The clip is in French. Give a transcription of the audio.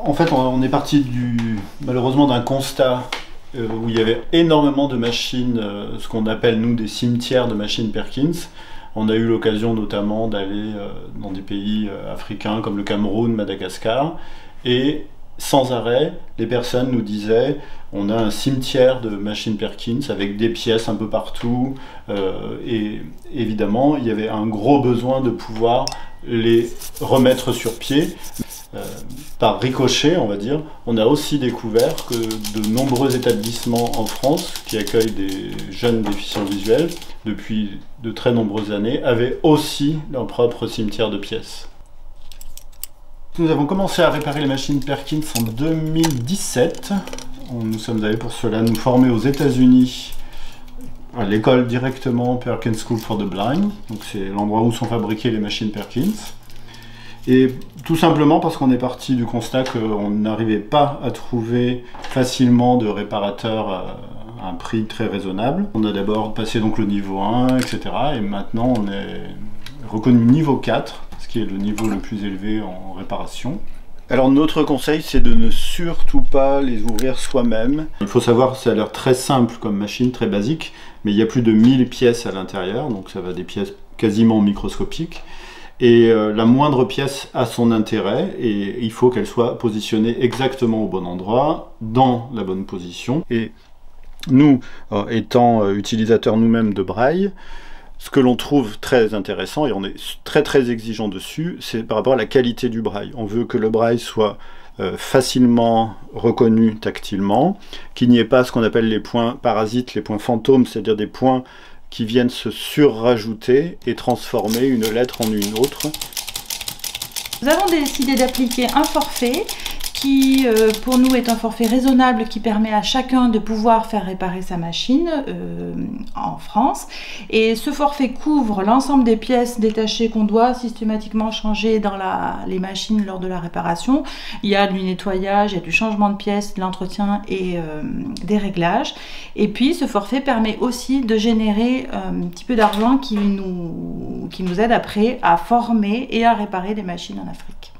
en fait, on est parti malheureusement d'un constat où il y avait énormément de machines, ce qu'on appelle nous des cimetières de machines Perkins. On a eu l'occasion notamment d'aller dans des pays africains comme le Cameroun, Madagascar, et sans arrêt, les personnes nous disaient on a un cimetière de machines Perkins avec des pièces un peu partout, et évidemment il y avait un gros besoin de pouvoir les remettre sur pied. Par ricochet, on va dire, on a aussi découvert que de nombreux établissements en France qui accueillent des jeunes déficients visuels depuis de très nombreuses années avaient aussi leur propre cimetière de pièces. Nous avons commencé à réparer les machines Perkins en 2017. Nous sommes allés pour cela nous former aux États-Unis à l'école directement Perkins School for the Blind. Donc c'est l'endroit où sont fabriquées les machines Perkins. Et tout simplement parce qu'on est parti du constat qu'on n'arrivait pas à trouver facilement de réparateurs à un prix très raisonnable. On a d'abord passé donc le niveau 1, etc. Et maintenant on est reconnu niveau 4, ce qui est le niveau le plus élevé en réparation. Alors notre conseil, c'est de ne surtout pas les ouvrir soi-même. Il faut savoir que ça a l'air très simple comme machine, très basique, mais il y a plus de 1000 pièces à l'intérieur, donc ça va des pièces quasiment microscopiques. Et la moindre pièce a son intérêt et il faut qu'elle soit positionnée exactement au bon endroit, dans la bonne position. Et nous, étant utilisateurs nous-mêmes de braille, ce que l'on trouve très intéressant, et on est très exigeant dessus, c'est par rapport à la qualité du braille. On veut que le braille soit facilement reconnu tactilement, qu'il n'y ait pas ce qu'on appelle les points parasites, les points fantômes, c'est-à-dire des points qui viennent se surrajouter et transformer une lettre en une autre. Nous avons décidé d'appliquer un forfait qui, pour nous, est un forfait raisonnable qui permet à chacun de pouvoir faire réparer sa machine en France. Et ce forfait couvre l'ensemble des pièces détachées qu'on doit systématiquement changer dans les machines lors de la réparation. Il y a du nettoyage, il y a du changement de pièces, de l'entretien et des réglages. Et puis ce forfait permet aussi de générer un petit peu d'argent qui nous aide après à former et à réparer des machines en Afrique.